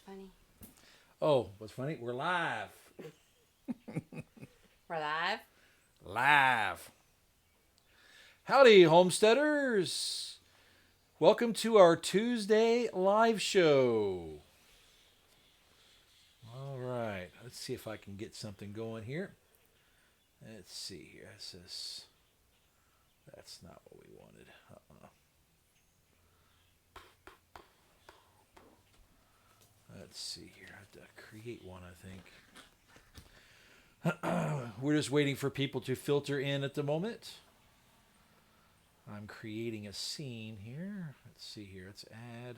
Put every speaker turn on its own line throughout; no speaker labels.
funny?
Oh, what's funny? We're live.
We're live?
Live. Howdy, homesteaders. Welcome to our Tuesday live show. All right. Let's see if I can get something going here. Let's see here. It says that's not what we wanted. Let's see here. I have to create one, I think. We're just waiting for people to filter in at the moment. I'm creating a scene here. Let's see here. Let's add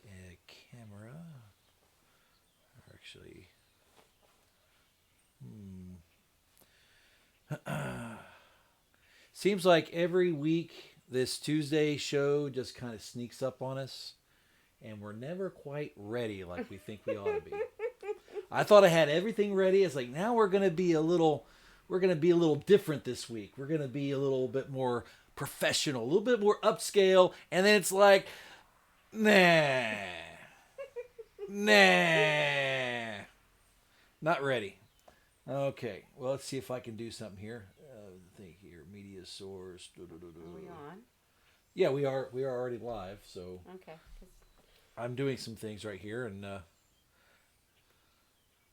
a camera. Actually, seems like every week this Tuesday show just kind of sneaks up on us, and we're never quite ready like we think we ought to be. I thought I had everything ready. It's like now we're gonna be a little different this week. We're gonna be a little bit more professional, a little bit more upscale, and then it's like, nah, not ready. Okay, well, let's see if I can do something here. Think here, media source.
Are we on?
Yeah, we are. We are already live. So
Okay.
I'm doing some things right here, and I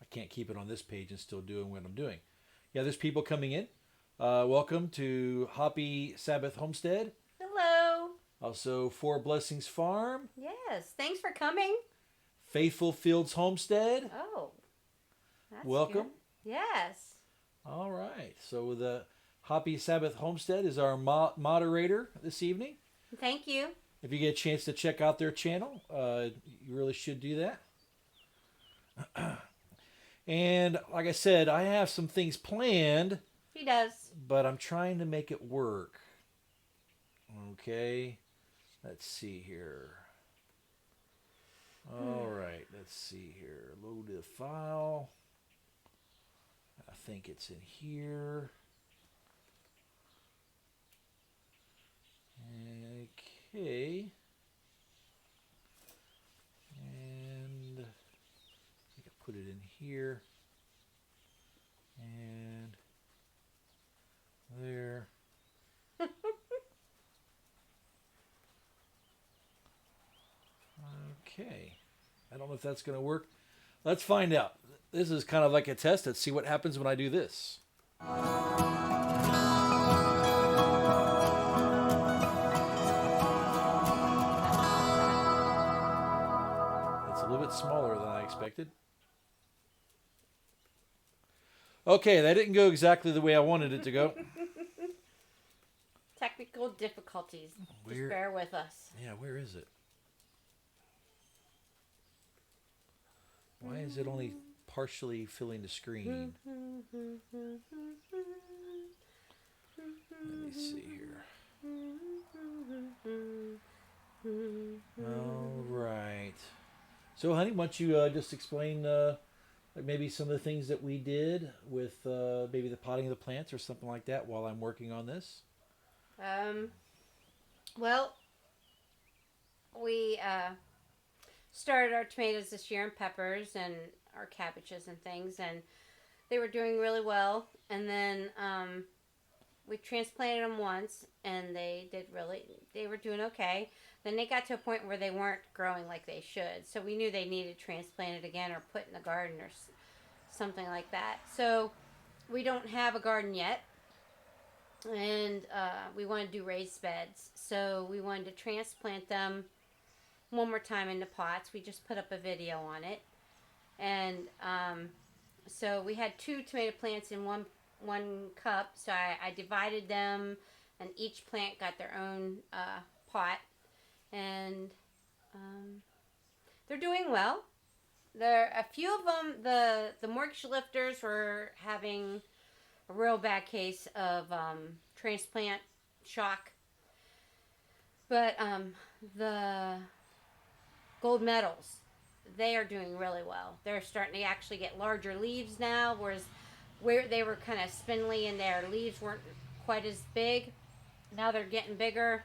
can't keep it on this page and still doing what I'm doing. Yeah, there's people coming in. Welcome to Happy Sabbath Homestead.
Hello.
Also, Four Blessings Farm.
Yes. Thanks for coming.
Faithful Fields Homestead.
Oh. That's
Welcome.
good. Yes.
All right. So the Happy Sabbath Homestead is our moderator this evening.
Thank you.
If you get a chance to check out their channel, you really should do that. And like I said, I have some things planned.
He does.
But I'm trying to make it work. Okay. Let's see here. All right. Let's see here. Load the file. I think it's in here. Okay. And I think I put it in here. And there. Okay. I don't know if that's going to work. Let's find out. This is kind of like a test. Let's see what happens when I do this. It's a little bit smaller than I expected. Okay, that didn't go exactly the way I wanted it to go.
Technical difficulties. Just bear with us.
Yeah, where is it? Why is it only partially filling the screen? Let me see here. All right. So, honey, why don't you just explain like maybe some of the things that we did with maybe the potting of the plants or something like that while I'm working on this?
Well, we started our tomatoes this year and peppers and our cabbages and things, and they were doing really well. And then we transplanted them once, and they were doing okay. Then they got to a point where they weren't growing like they should, so we knew they needed transplanted again or put in the garden or something like that. So we don't have a garden yet, and we want to do raised beds. So we wanted to transplant them one more time into pots. We just put up a video on it, and so we had 2 tomato plants in one cup. So I divided them, and each plant got their own pot, and they're doing well. There a few of them. The mortgage lifters were having a real bad case of transplant shock, but the gold medals, they are doing really well. They're starting to actually get larger leaves now, whereas where they were kind of spindly and their leaves weren't quite as big, now they're getting bigger.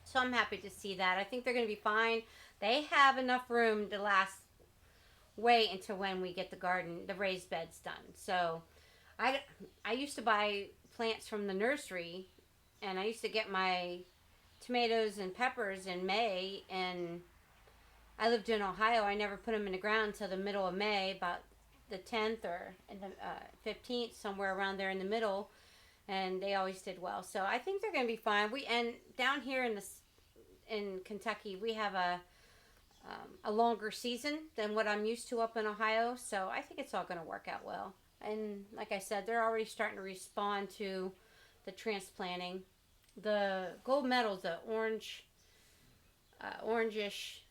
So So I'm happy to see that. I think they're going to be fine. They have enough room to wait until when we get the raised beds done. So I used to buy plants from the nursery, and I used to get my tomatoes and peppers in May, and I lived in Ohio. I never put them in the ground until the middle of May, about the 10th or the 15th, somewhere around there in the middle, and they always did well. So I think they're going to be fine. And down here in Kentucky, we have a longer season than what I'm used to up in Ohio, so I think it's all going to work out well. And like I said, they're already starting to respond to the transplanting. The gold medals, the orangish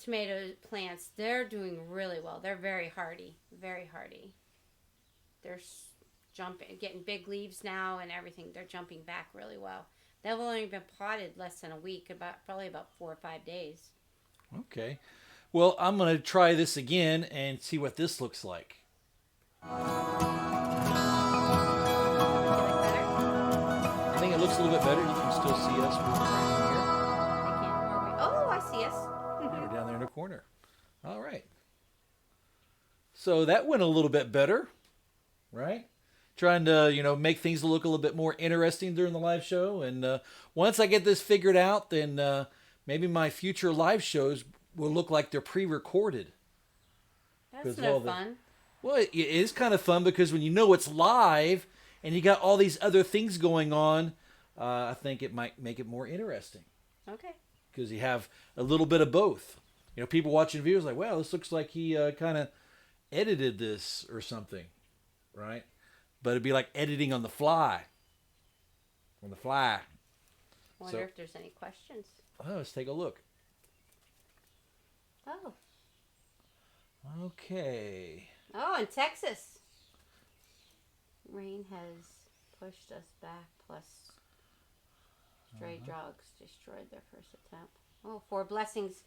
tomato plants, they're doing really well. They're very hardy, very hardy. They're getting big leaves now and everything. They're jumping back really well. They've only been potted less than a week, probably about 4 or 5 days.
Okay. Well, I'm going to try this again and see what this looks like. I think it looks a little bit better. You can still see us right here.
I can't. Oh, I see us.
We're down there in the corner. All right. So that went a little bit better, right? Trying to, make things look a little bit more interesting during the live show. And once I get this figured out, then maybe my future live shows will look like they're pre-recorded.
That's no fun.
Well, it is kind of fun because when you know it's live and you got all these other things going on, I think it might make it more interesting.
Okay.
Because you have a little bit of both. People watching videos like, wow, this looks like he kind of edited this or something, right? But it'd be like editing on the fly. On the fly.
I wonder if there's any questions.
Oh, let's take a look.
Oh.
Okay.
Oh, in Texas. Rain has pushed us back, plus stray dogs destroyed their first attempt. Oh, Four Blessings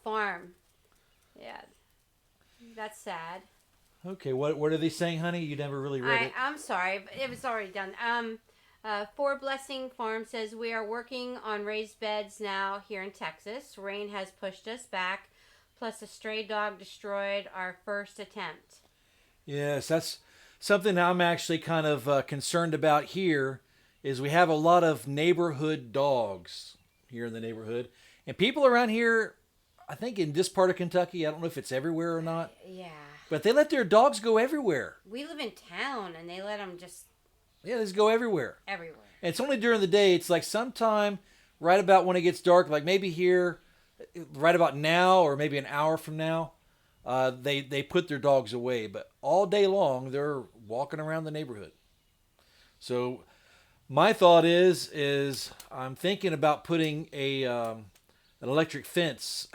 farm. Yeah. That's sad.
Okay, what are they saying, honey? You never really read it.
I'm sorry, but it was already done. Four Blessing Farm says, we are working on raised beds now here in Texas. Rain has pushed us back, plus a stray dog destroyed our first attempt.
Yes, that's something I'm actually kind of concerned about here, is we have a lot of neighborhood dogs here in the neighborhood. And people around here, I think in this part of Kentucky, I don't know if it's everywhere or not.
Yeah.
But they let their dogs go everywhere.
We live in town, and they let them just...
Yeah, they just go everywhere.
Everywhere.
And it's only during the day. It's like sometime right about when it gets dark, like maybe here, right about now or maybe an hour from now, they put their dogs away. But all day long, they're walking around the neighborhood. So my thought is I'm thinking about putting an electric fence,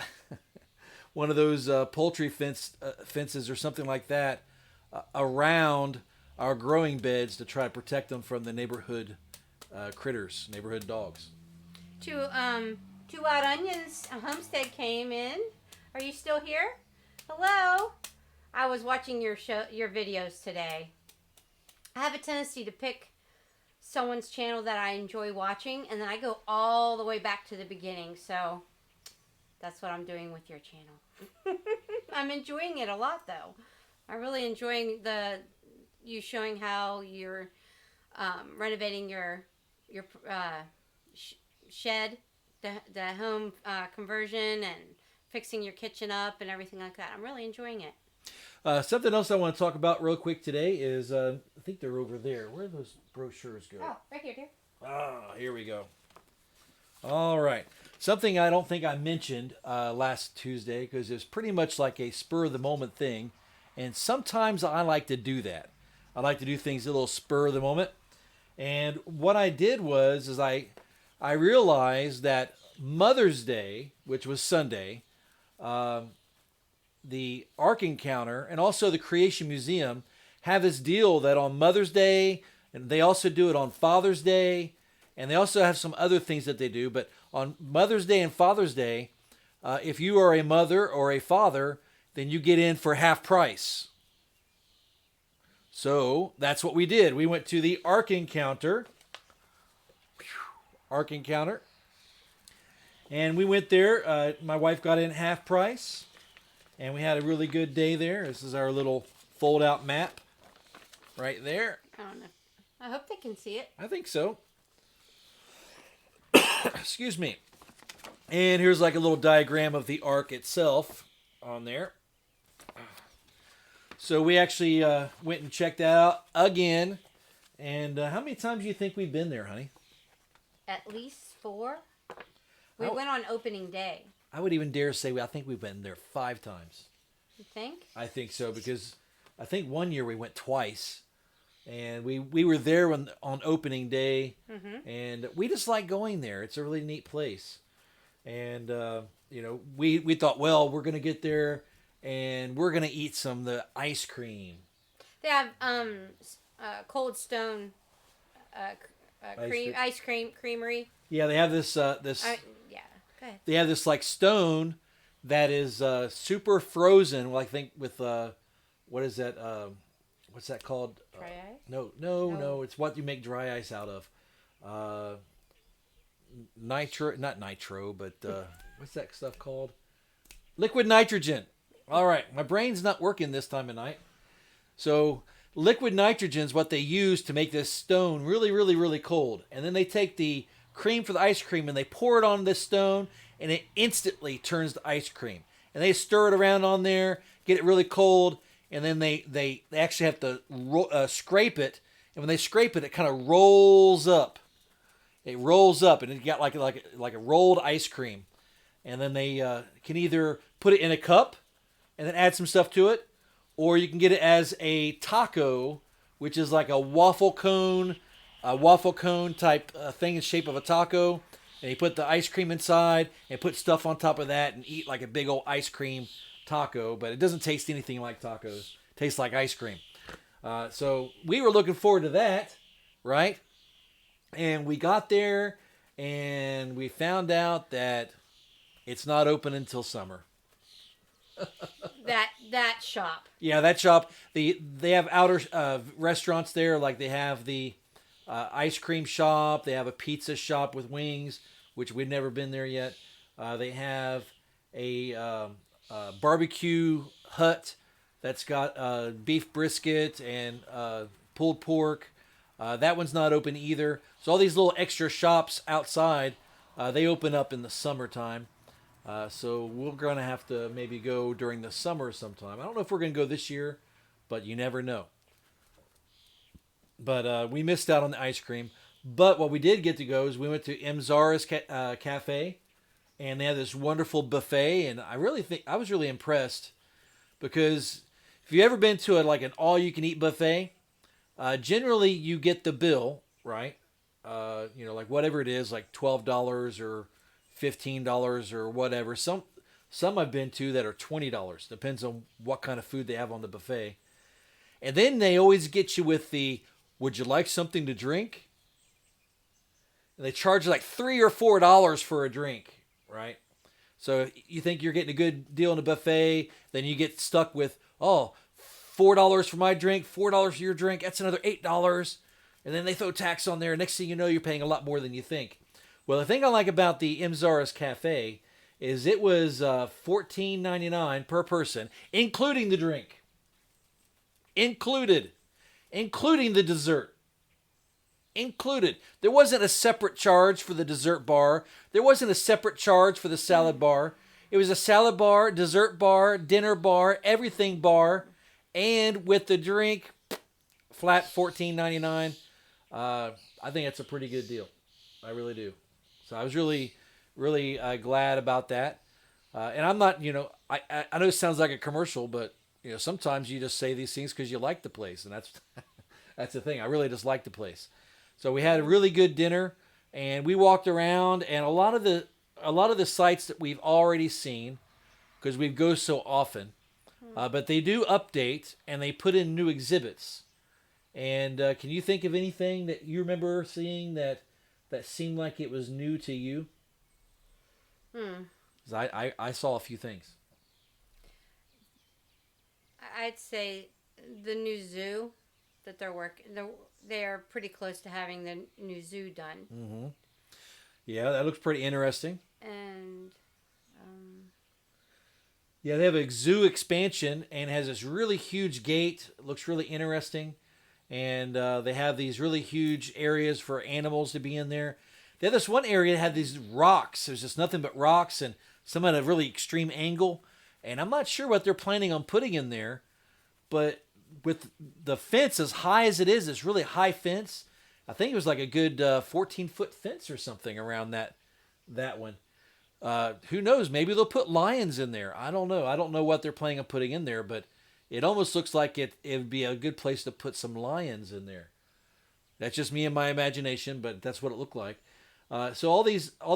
one of those poultry fences or something like that, around our growing beds to try to protect them from the neighborhood critters, neighborhood dogs.
Two Wild Onions Homestead came in. Are you still here? Hello. I was watching your videos today. I have a tendency to pick someone's channel that I enjoy watching, and then I go all the way back to the beginning. So that's what I'm doing with your channel. I'm enjoying it a lot, though. I'm really enjoying you showing how you're renovating your shed, the home conversion, and fixing your kitchen up and everything like that. I'm really enjoying it.
Something else I want to talk about real quick today is, I think they're over there. Where do those brochures go?
Oh, right here, dear.
Ah, here we go. All right. Something I don't think I mentioned last Tuesday, because it was pretty much like a spur-of-the-moment thing. And sometimes I like to do that. I like to do things a little spur of the moment. And what I did was I realized that Mother's Day, which was Sunday, the Ark Encounter and also the Creation Museum have this deal that on Mother's Day, and they also do it on Father's Day, and they also have some other things that they do. But on Mother's Day and Father's Day, if you are a mother or a father, then you get in for half price. So that's what we did. We went to the Ark Encounter. Ark Encounter. And we went there. My wife got in half price, and we had a really good day there. This is our little fold-out map right there.
I don't know. I hope they can see it.
I think so. Excuse me. And here's like a little diagram of the Ark itself on there. So we actually went and checked that out again. And how many times do you think we've been there, honey?
At least 4. We went on opening day.
I would even dare say I think we've been there 5 times.
You think?
I think so, because I think one year we went twice. And we were there on opening day.
Mm-hmm.
And we just like going there. It's a really neat place. And, we thought, well, we're going to get there and we're going to eat some of the ice cream.
They have Cold Stone ice cream creamery.
Yeah, they have this
yeah, go ahead.
they have this like stone that is super frozen. Well, I think with what is that? What's that called?
Dry ice?
No. It's what you make dry ice out of. Not nitro, but what's that stuff called? Liquid nitrogen. All right, my brain's not working this time of night. So liquid nitrogen is what they use to make this stone really, really, really cold. And then they take the cream for the ice cream and they pour it on this stone, and it instantly turns to ice cream. And they stir it around on there, get it really cold, and then they actually have to scrape it. And when they scrape it, it kind of rolls up. It rolls up, and it got like a rolled ice cream. And then they can either put it in a cup and then add some stuff to it, or you can get it as a taco, which is like a waffle cone type thing in shape of a taco. And you put the ice cream inside and put stuff on top of that and eat like a big old ice cream taco. But it doesn't taste anything like tacos. It tastes like ice cream. So we were looking forward to that, right? And we got there and we found out that it's not open until summer.
that shop.
Yeah, that shop. They have outer restaurants there, like they have the ice cream shop. They have a pizza shop with wings, which we've never been there yet. They have a barbecue hut that's got beef brisket and pulled pork. That one's not open either. So all these little extra shops outside, they open up in the summertime. So we're going to have to maybe go during the summer sometime. I don't know if we're going to go this year, but you never know. But we missed out on the ice cream. But what we did get to go is we went to M. Zara's Cafe, and they had this wonderful buffet. And I was really impressed, because if you've ever been to like an all-you-can-eat buffet, generally you get the bill, right? Like whatever it is, like $12 or $15 or whatever. Some I've been to that are $20. Depends on what kind of food they have on the buffet. And then they always get you with the, would you like something to drink? And they charge you like $3 or $4 for a drink, right? So you think you're getting a good deal in a buffet, then you get stuck with, $4 for my drink, $4 for your drink, that's another $8. And then they throw tax on there. Next thing you know, you're paying a lot more than you think. Well, the thing I like about the M. Zara's Cafe is it was $14.99 per person, including the drink. Including the dessert. Included. There wasn't a separate charge for the dessert bar. There wasn't a separate charge for the salad bar. It was a salad bar, dessert bar, dinner bar, everything bar, and with the drink, flat $14.99. I think that's a pretty good deal. I really do. So I was really, really glad about that. And I'm not, I know it sounds like a commercial, but sometimes you just say these things because you like the place, and that's the thing. I really just like the place. So we had a really good dinner, and we walked around, and a lot of the sites that we've already seen, because we go so often, but they do update and they put in new exhibits. And can you think of anything that you remember seeing that seemed like it was new to you? 'Cause I saw a few things.
I'd say the new zoo that they're working. They're pretty close to having the new zoo done.
Mm-hmm. Yeah, that looks pretty interesting.
And
Yeah, they have a zoo expansion and has this really huge gate. It looks really interesting. And they have these really huge areas for animals to be in there. They have this one area that had these rocks. There's just nothing but rocks and some at a really extreme angle. And I'm not sure what they're planning on putting in there, but with the fence as high as it is, it's really high fence. I think it was like a good 14-foot fence or something around that one. Who knows? Maybe they'll put lions in there. I don't know. I don't know what they're planning on putting in there, but it almost looks like it would be a good place to put some lions in there. That's just me and my imagination, but that's what it looked like. So all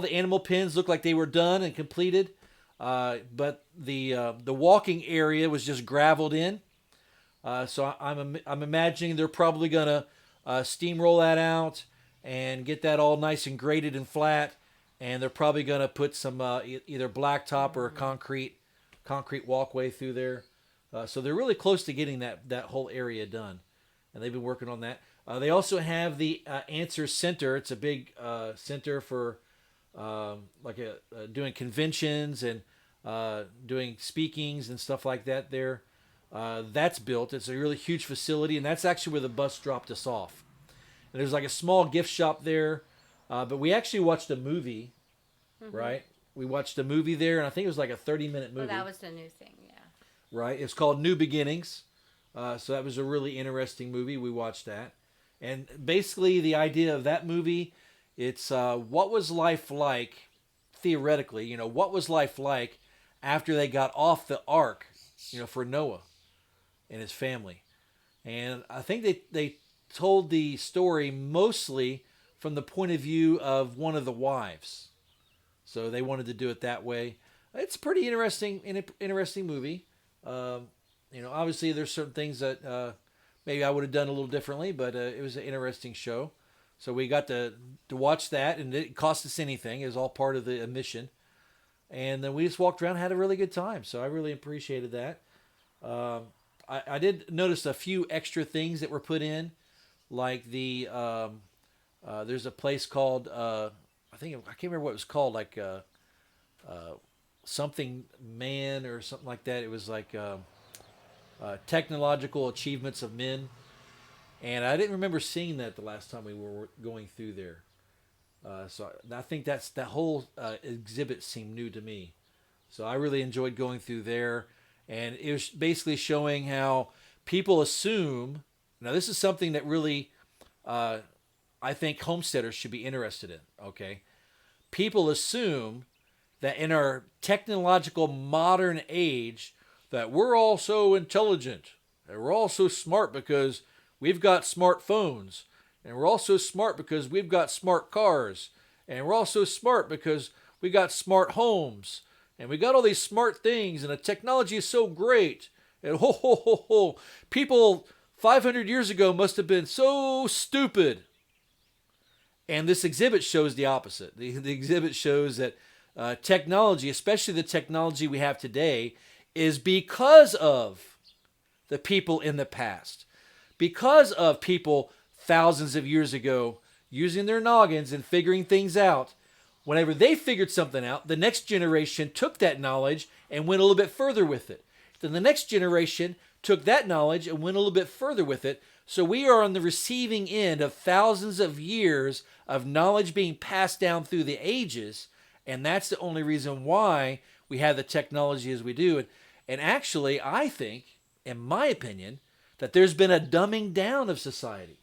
the animal pens look like they were done and completed, but the walking area was just gravelled in. So I'm imagining they're probably gonna steamroll that out and get that all nice and graded and flat, and they're probably gonna put some either blacktop or a concrete walkway through there. So they're really close to getting that whole area done, and they've been working on that. They also have the Answer Center. It's a big center for doing conventions and doing speakings and stuff like that there. That's built. It's a really huge facility, and that's actually where the bus dropped us off. And there's like a small gift shop there, but we actually watched a movie, right? We watched a movie there, and I think it was like a 30-minute movie.
Oh, that was the new thing, yeah.
Right. It's called New Beginnings. So that was a really interesting movie. We watched that. And basically the idea of that movie, it's what was life like, theoretically, what was life like after they got off the ark, for Noah and his family. And I think they told the story mostly from the point of view of one of the wives. So they wanted to do it that way. It's a pretty interesting movie. Obviously there's certain things that maybe I would have done a little differently, but it was an interesting show. So we got to watch that, and it didn't cost us anything. It was all part of the admission. And then we just walked around and had a really good time. So I really appreciated that. I did notice a few extra things that were put in, like there's a place called, I can't remember what it was called, like something man or something like that. It was like technological achievements of men, and I didn't remember seeing that the last time we were going through there. So I think that whole exhibit seemed new to me. So I really enjoyed going through there, and it was basically showing how people assume. Now this is something that really I think homesteaders should be interested in. Okay, people assume that in our technological modern age that we're all so intelligent and we're all so smart because we've got smartphones, and we're all so smart because we've got smart cars, and we're all so smart because we got smart homes, and we got all these smart things, and the technology is so great, and people 500 years ago must have been so stupid. And this exhibit shows the opposite. The exhibit shows that technology, especially the technology we have today, is because of the people in the past. Because of people thousands of years ago using their noggins and figuring things out. Whenever they figured something out, the next generation took that knowledge and went a little bit further with it. Then the next generation took that knowledge and went a little bit further with it. So we are on the receiving end of thousands of years of knowledge being passed down through the ages. And that's the only reason why we have the technology as we do. And actually, I think, in my opinion, that there's been a dumbing down of society.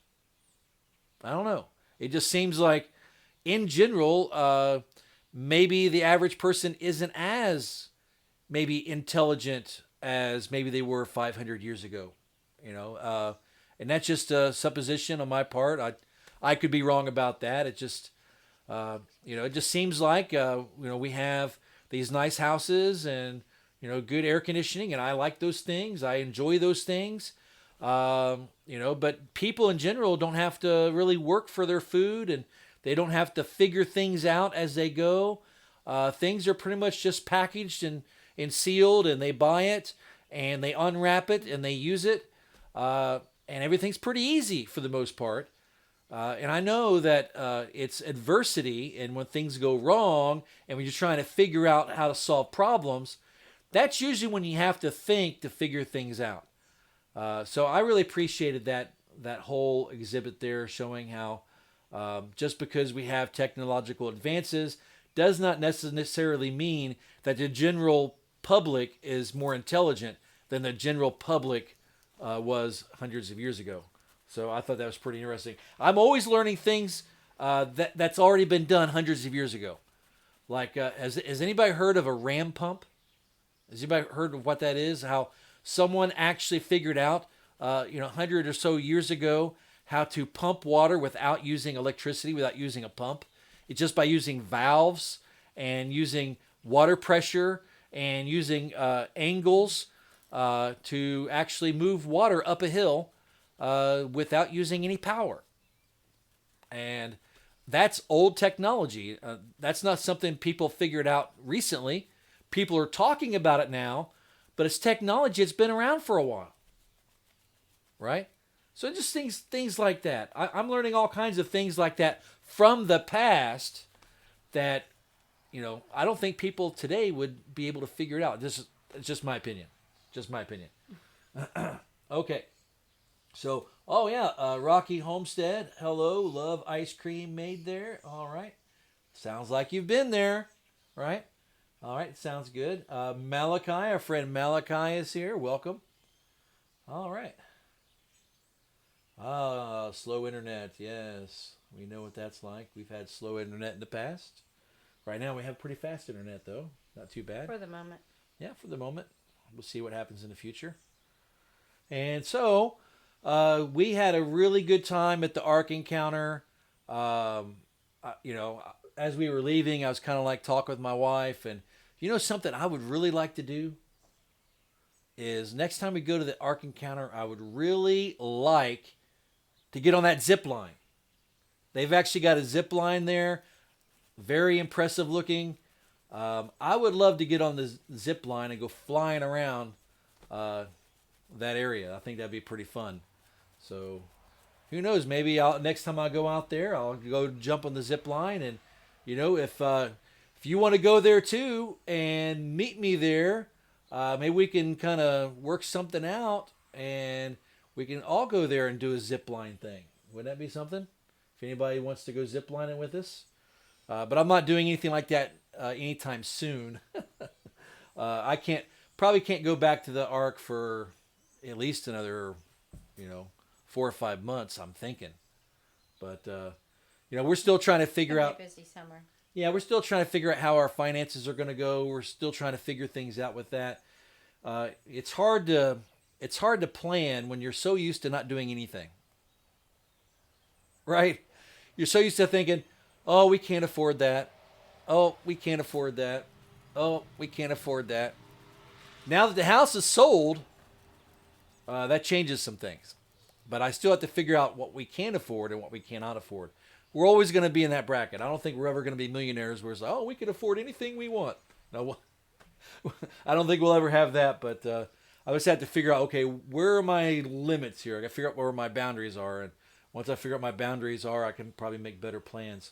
I don't know. It just seems like, in general, maybe the average person isn't as maybe intelligent as maybe they were 500 years ago. And that's just a supposition on my part. I could be wrong about that. It just, it just seems like, we have these nice houses and, good air conditioning, and I like those things. I enjoy those things. But people in general don't have to really work for their food, and they don't have to figure things out as they go. Things are pretty much just packaged and sealed, and they buy it, and they unwrap it, and they use it. And everything's pretty easy for the most part. And I know that it's adversity, and when things go wrong, and when you're trying to figure out how to solve problems, that's usually when you have to think to figure things out. So I really appreciated that whole exhibit there, showing how just because we have technological advances does not necessarily mean that the general public is more intelligent than the general public was hundreds of years ago. So I thought that was pretty interesting. I'm always learning things that's already been done hundreds of years ago. Like, has anybody heard of a ram pump? Has anybody heard of what that is? How someone actually figured out, 100 or so years ago, how to pump water without using electricity, without using a pump. It's just by using valves and using water pressure and using angles to actually move water up a hill without using any power. And that's old technology. That's not something people figured out recently. People are talking about it now, but it's technology that's been around for a while, right? So just things like that. I'm learning all kinds of things like that from the past that, I don't think people today would be able to figure it out. It's just my opinion. Just my opinion. Okay. So, Rocky Homestead. Hello, love ice cream made there. All right. Sounds like you've been there, right? All right, sounds good. Malachi, our friend Malachi is here. Welcome. All right. Slow internet. Yes, we know what that's like. We've had slow internet in the past. Right now we have pretty fast internet, though. Not too bad.
For the moment.
Yeah, for the moment. We'll see what happens in the future. And so, we had a really good time at the Ark Encounter. As we were leaving, I was kind of like talking with my wife, and something I would really like to do is next time we go to the Ark Encounter, I would really like to get on that zip line. They've actually got a zip line there, very impressive looking. I would love to get on the zip line and go flying around that area. I think that'd be pretty fun. So, who knows? Maybe next time I go out there, I'll go jump on the zip line, and if you want to go there too and meet me there, maybe we can kind of work something out, and we can all go there and do a zip line thing. Wouldn't that be something? If anybody wants to go zip lining with us, but I'm not doing anything like that anytime soon. I probably can't go back to the Ark for at least another, 4 or 5 months. I'm thinking, but we're still trying to figure out.
Busy summer.
Yeah, we're still trying to figure out how our finances are going to go. We're still trying to figure things out with that. It's hard to plan when you're so used to not doing anything. Right? You're so used to thinking, "Oh, we can't afford that. Oh, we can't afford that. Oh, we can't afford that." Now that the house is sold, that changes some things. But I still have to figure out what we can afford and what we cannot afford. We're always going to be in that bracket. I don't think we're ever going to be millionaires where it's like, we can afford anything we want. No, I don't think we'll ever have that. But I just have to figure out, okay, where are my limits here? I got to figure out where my boundaries are. And once I figure out my boundaries are, I can probably make better plans.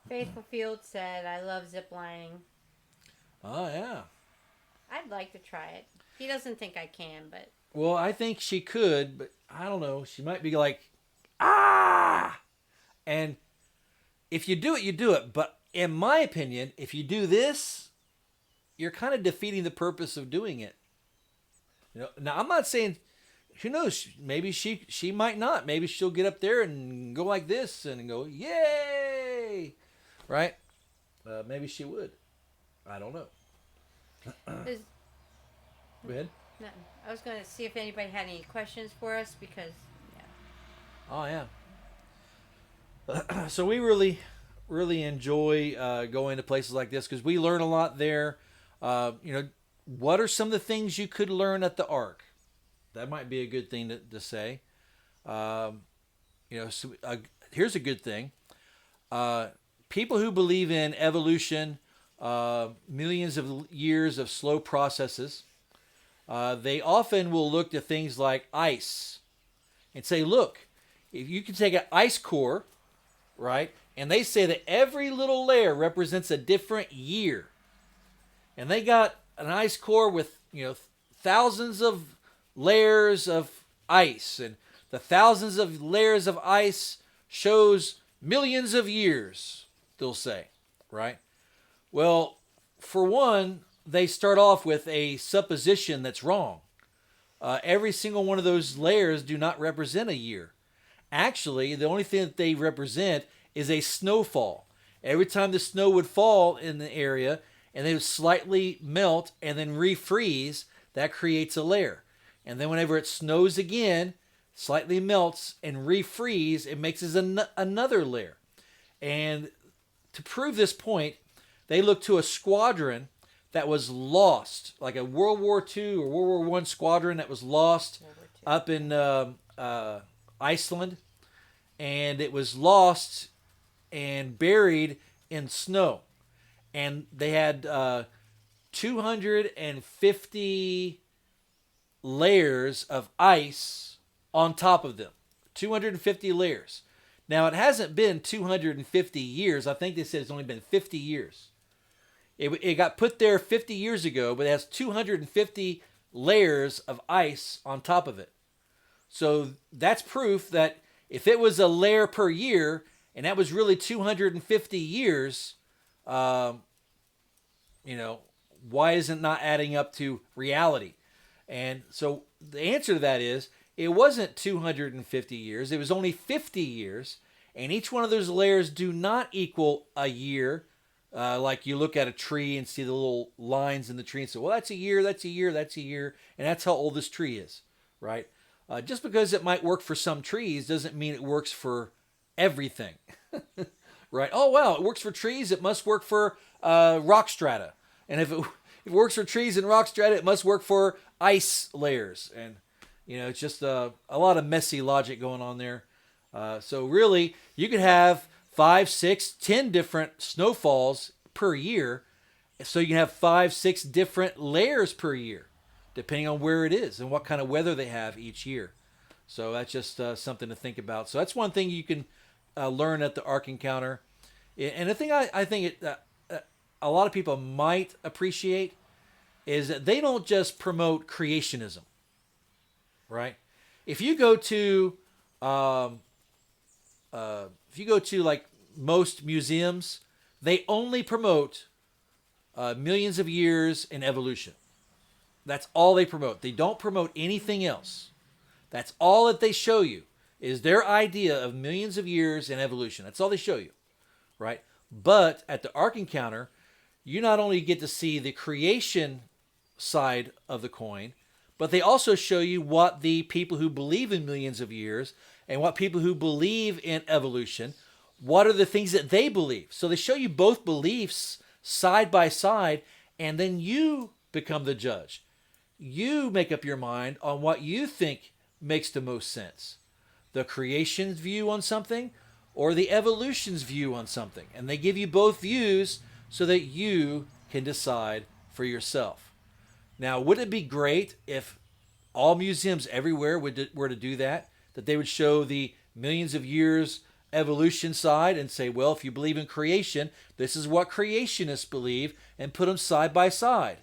Faithful Field said, I love ziplining.
Oh, yeah.
I'd like to try it. He doesn't think I can, but...
Well, I think she could, but I don't know. She might be like, ah! And if you do it, you do it. But in my opinion, if you do this, you're kind of defeating the purpose of doing it. Now, I'm not saying, who knows? Maybe she might not. Maybe she'll get up there and go like this and go, yay! Right? Maybe she would. I don't know. Go ahead.
No, I was going to see if anybody had any questions for us because, yeah.
Oh, yeah. So we really, really enjoy going to places like this because we learn a lot there. What are some of the things you could learn at the Ark? That might be a good thing to say. Here's a good thing. People who believe in evolution, millions of years of slow processes, they often will look to things like ice and say, look, if you can take an ice core, right, and they say that every little layer represents a different year. And they got an ice core with thousands of layers of ice, and the thousands of layers of ice shows millions of years, they'll say, right? Well, for one, they start off with a supposition that's wrong. Every single one of those layers do not represent a year. Actually, the only thing that they represent is a snowfall. Every time the snow would fall in the area and they would slightly melt and then refreeze, that creates a layer. And then whenever it snows again, slightly melts and refreeze, it makes another layer. And to prove this point, they looked to a squadron that was lost, like a World War II or World War I squadron that was lost up in Iceland. And it was lost and buried in snow. And they had 250 layers of ice on top of them. 250 layers. Now, it hasn't been 250 years. I think they said it's only been 50 years. It got put there 50 years ago, but it has 250 layers of ice on top of it. So that's proof that if it was a layer per year, and that was really 250 years, why isn't it not adding up to reality? And so the answer to that is, it wasn't 250 years. It was only 50 years. And each one of those layers do not equal a year. Like you look at a tree and see the little lines in the tree and say, well, that's a year, that's a year, that's a year. And that's how old this tree is, right? Just because it might work for some trees doesn't mean it works for everything, right? Oh, wow, it works for trees. It must work for rock strata. And if it works for trees and rock strata, it must work for ice layers. And, it's just a lot of messy logic going on there. So really, you could have 5, 6, 10 different snowfalls per year. So you can have 5, 6 different layers per year, depending on where it is and what kind of weather they have each year. So that's just something to think about. So that's one thing you can learn at the Ark Encounter. And the thing I think a lot of people might appreciate is that they don't just promote creationism, right? If you go to like most museums, they only promote millions of years in evolution. That's all they promote. They don't promote anything else. That's all that they show you is their idea of millions of years in evolution. That's all they show you, right? But at the Ark Encounter, you not only get to see the creation side of the coin, but they also show you what the people who believe in millions of years and what people who believe in evolution, what are the things that they believe. So they show you both beliefs side by side, and then you become the judge. You make up your mind on what you think makes the most sense. The creation's view on something or the evolution's view on something. And they give you both views so that you can decide for yourself. Now, wouldn't it be great if all museums everywhere were to do that? That they would show the millions of years evolution side and say, well, if you believe in creation, this is what creationists believe, and put them side by side.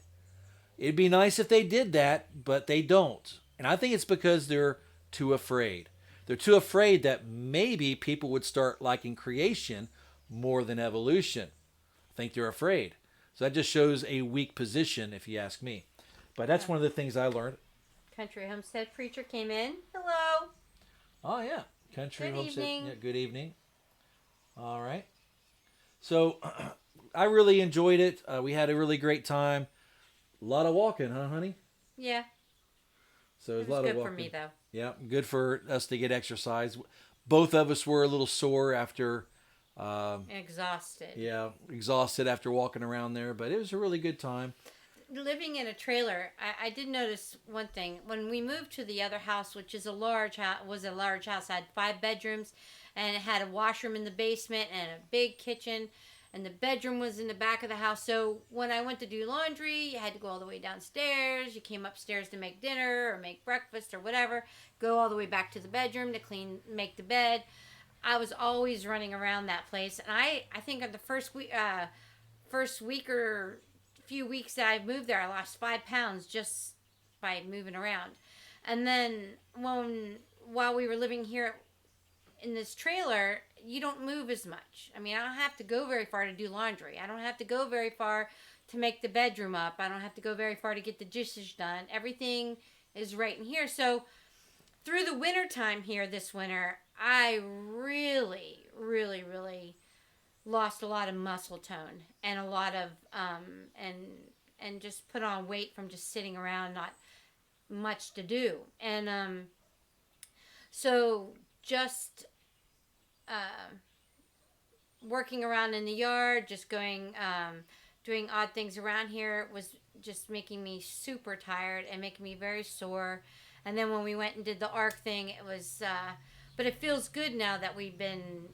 It'd be nice if they did that, but they don't. And I think it's because they're too afraid. They're too afraid that maybe people would start liking creation more than evolution. I think they're afraid. So that just shows a weak position, if you ask me. But that's one of the things I learned.
Country Homestead Preacher came in. Hello.
Oh, yeah. Country
Good
Homestead.
evening.
Yeah, good evening. All right. So I really enjoyed it. We had a really great time. A lot of walking, huh, honey?
Yeah.
So
It
a
was
lot
good
of walking.
for me, though.
Yeah, good for us to get exercise. Both of us were a little sore after.
Exhausted.
Yeah, exhausted after walking around there, but it was a really good time.
Living in a trailer, I did notice one thing. When we moved to the other house, which is a large house, had 5 bedrooms, and it had a washroom in the basement and a big kitchen, and the bedroom was in the back of the house. So when I went to do laundry, you had to go all the way downstairs. You came upstairs to make dinner or make breakfast or whatever. Go all the way back to the bedroom to make the bed. I was always running around that place, and I think on the first week or few weeks that I moved there, I lost 5 pounds just by moving around. And then while we were living here in this trailer, you don't move as much. I mean, I don't have to go very far to do laundry. I don't have to go very far to make the bedroom up. I don't have to go very far to get the dishes done. Everything is right in here. So through the winter time here this winter, I really, really, really lost a lot of muscle tone and a lot of and just put on weight from just sitting around, not much to do. And so just working around in the yard, just going doing odd things around here was just making me super tired and making me very sore. And then when we went and did the Ark thing, it was but it feels good now that we've been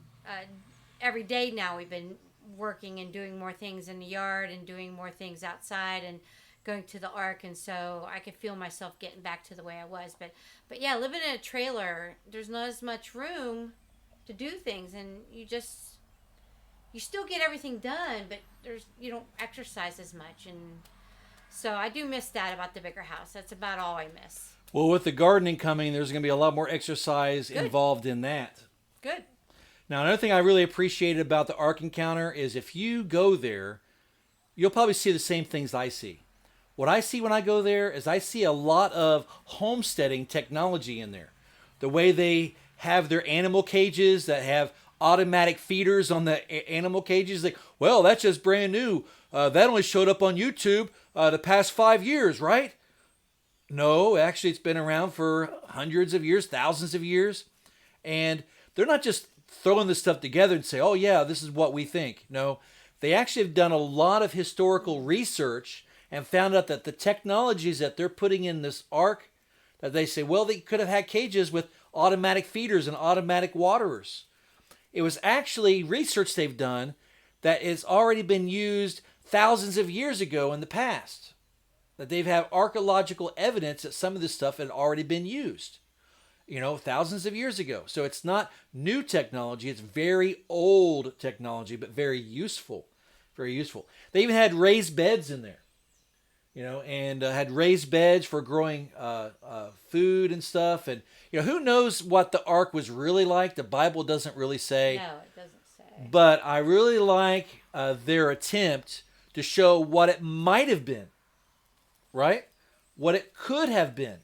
every day now we've been working and doing more things in the yard and doing more things outside and going to the Ark, and so I could feel myself getting back to the way I was. But yeah, living in a trailer, there's not as much room to do things, and you still get everything done, but you don't exercise as much, and so I do miss that about the bigger house. That's about all I miss.
Well, with the gardening coming, there's going to be a lot more exercise involved in that.
Good.
Now, another thing I really appreciated about the Ark Encounter is if you go there, you'll probably see the same things I see. What I see when I go there is I see a lot of homesteading technology in there. The way they have their animal cages that have automatic feeders on the animal cages. Like, well, that's just brand new. That only showed up on YouTube the past 5 years, right? No, actually it's been around for hundreds of years, thousands of years. And they're not just throwing this stuff together and say, oh yeah, this is what we think. No, they actually have done a lot of historical research and found out that the technologies that they're putting in this Ark, that they say, well, they could have had cages with automatic feeders and automatic waterers. It was actually research they've done that has already been used thousands of years ago in the past. That they've had archaeological evidence that some of this stuff had already been used, thousands of years ago. So it's not new technology. It's very old technology, but very useful. Very useful. They even had raised beds in there, and had raised beds for growing food and stuff. And, who knows what the Ark was really like? The Bible doesn't really say.
No, it doesn't say.
But I really like their attempt to show what it might have been, right? What it could have been,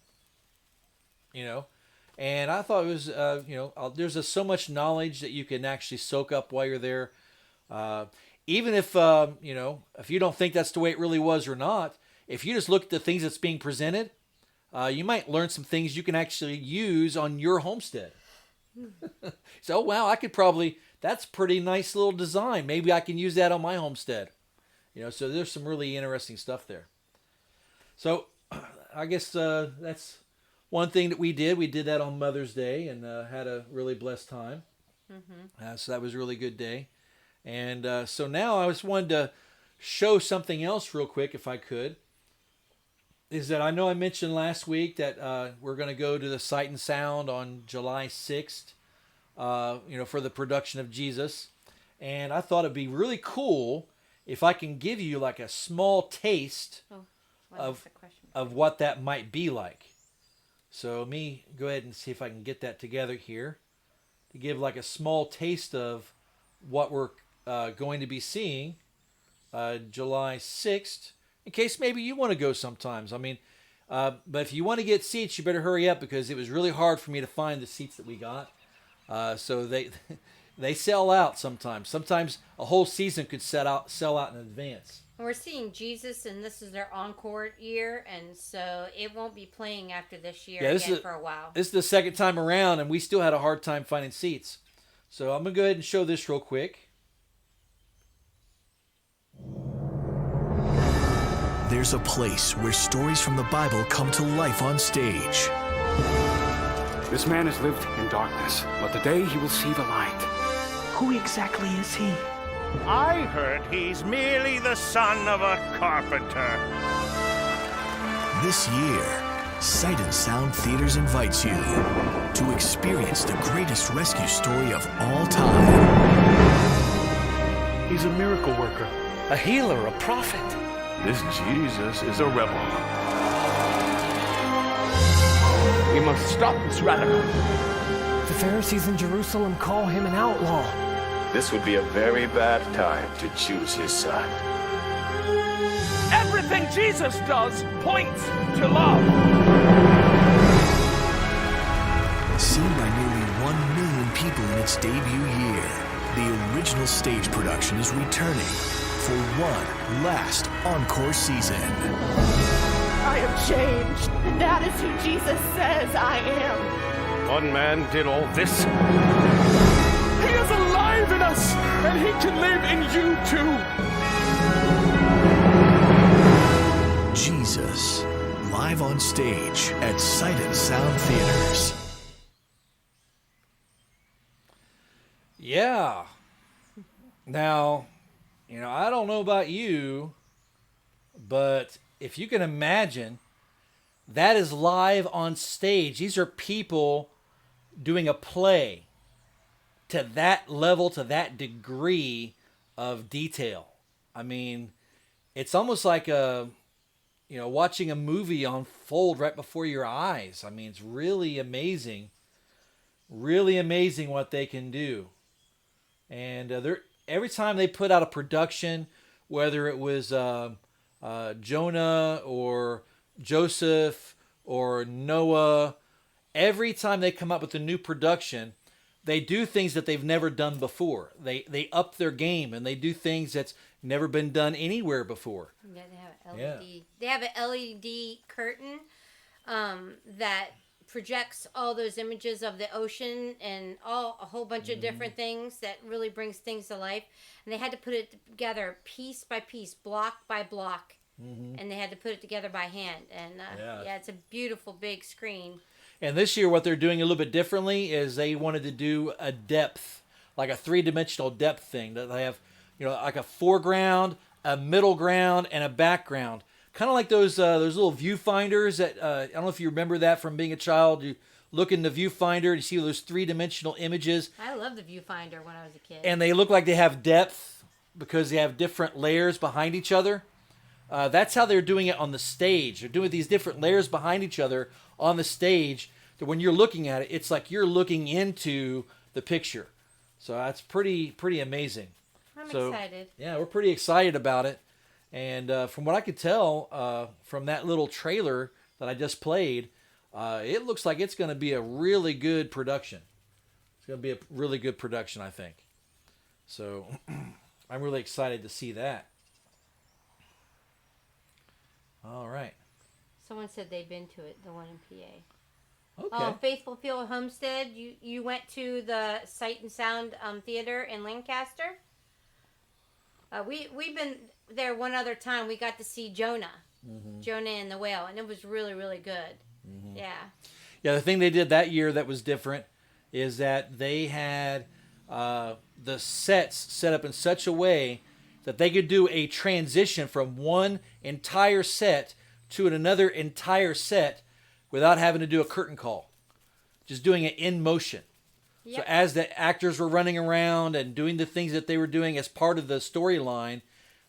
And I thought it was, there's so much knowledge that you can actually soak up while you're there. Even if, if you don't think that's the way it really was or not, if you just look at the things that's being presented, you might learn some things you can actually use on your homestead. So, wow, I could probably, that's pretty nice little design. Maybe I can use that on my homestead. So there's some really interesting stuff there. So I guess that's one thing that we did. We did that on Mother's Day and had a really blessed time. Mm-hmm. So that was a really good day. And so now I just wanted to show something else real quick, if I could. Is that I know I mentioned last week that we're going to go to the Sight and Sound on July 6th, for the production of Jesus. And I thought it'd be really cool if I can give you like a small taste of what that might be like. So let me go ahead and see if I can get that together here to give like a small taste of what we're going to be seeing July 6th, in case maybe you want to go sometimes. I mean, but if you want to get seats, you better hurry up because it was really hard for me to find the seats that we got. So they sell out sometimes. Sometimes a whole season could sell out in advance.
We're seeing Jesus, and this is their encore year, and so it won't be playing after this year for a while.
This is the second time around, and we still had a hard time finding seats. So I'm going to go ahead and show this real quick.
There's a place where stories from the Bible come to life on stage.
This man has lived in darkness, but today he will see the light.
Who exactly is he?
I heard he's merely the son of a carpenter.
This year, Sight and Sound Theaters invites you to experience the greatest rescue story of all time.
He's a miracle worker,
A healer, a prophet.
This Jesus is a rebel.
We must stop this radical.
The Pharisees in Jerusalem call him an outlaw.
This would be a very bad time to choose his side.
Everything Jesus does points to love.
Seen by nearly 1 million people in its debut year, the original stage production is returning for one last encore season.
I am changed, and that is who Jesus says I am.
One man did all this.
He is alive in us, and he can live in you too.
Jesus, live on stage at Sight and Sound Theaters.
Yeah. Now, I don't know about you, but if you can imagine, that is live on stage. These are people doing a play to that level, to that degree of detail. I mean, it's almost like watching a movie unfold right before your eyes. I mean, it's really amazing what they can do. And every time they put out a production, whether it was Jonah or Joseph or Noah, every time they come up with a new production, they do things that they've never done before. They up their game, and they do things that's never been done anywhere before.
Yeah, they have LED. Yeah. They have an LED curtain that projects all those images of the ocean and a whole bunch of different things that really brings things to life. And they had to put it together piece by piece, block by block. And they had to put it together by hand. And it's a beautiful big screen.
And this year what they're doing a little bit differently is they wanted to do a depth, like a 3-dimensional depth thing. That they have, like a foreground, a middle ground, and a background. Kind of like those little viewfinders that, I don't know if you remember that from being a child. You look in the viewfinder and you see those 3-dimensional images.
I loved the viewfinder when I was a kid.
And they look like they have depth because they have different layers behind each other. That's how they're doing it on the stage. They're doing these different layers behind each other on the stage. So when you're looking at it, it's like you're looking into the picture. So that's pretty amazing.
I'm excited.
Yeah, we're pretty excited about it. And from what I could tell from that little trailer that I just played, it looks like it's going to be a really good production. It's going to be a really good production, I think. So I'm really excited to see that. All right.
Someone said they've been to it, the one in PA.
Okay.
Oh, Faithful Field Homestead. You went to the Sight and Sound Theater in Lancaster? We've been there one other time. We got to see Jonah. Jonah and the Whale, and it was really, really good. Yeah.
Yeah, the thing they did that year that was different is that they had the sets set up in such a way that they could do a transition from one entire set to another entire set without having to do a curtain call. Just doing it in motion. Yep. So as the actors were running around and doing the things that they were doing as part of the storyline,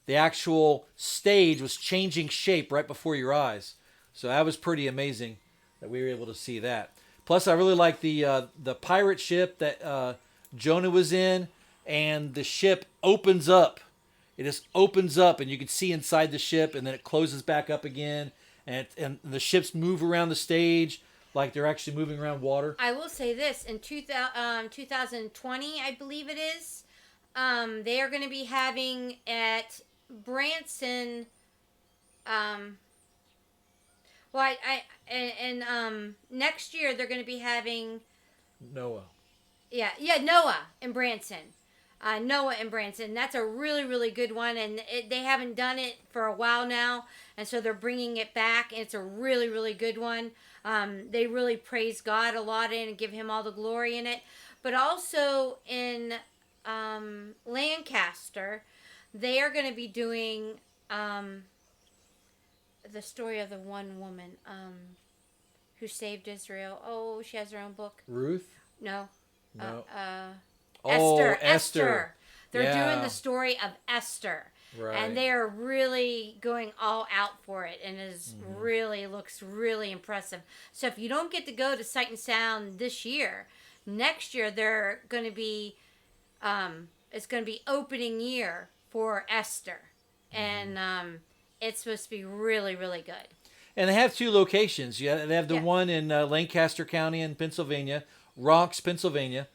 the actual stage was changing shape right before your eyes. So that was pretty amazing that we were able to see that. Plus, I really like the pirate ship that Jonah was in, and the ship opens up. It just opens up, and you can see inside the ship, and then it closes back up again, and the ships move around the stage like they're actually moving around water.
I will say this, in 2020, I believe it is, they are going to be having at Branson, next year they're going to be having
Noah.
Noah in Branson. Noah and Branson. That's a really, really good one, and they haven't done it for a while now, and so they're bringing it back, and it's a really, really good one. They really praise God a lot in and give him all the glory in it. But also in Lancaster, they are going to be doing the story of the one woman who saved Israel. Oh, she has her own book.
Ruth?
No.
No.
Esther.
Esther.
They're doing the story of Esther.
Right.
And they are really going all out for it, and is really looks really impressive. So if you don't get to go to Sight and Sound this year, next year they're going to be, it's going to be opening year for Esther, and it's supposed to be really, really good.
And they have 2 locations. Yeah, they have the
Yeah.
one in Lancaster County in Pennsylvania, Rocks, Pennsylvania.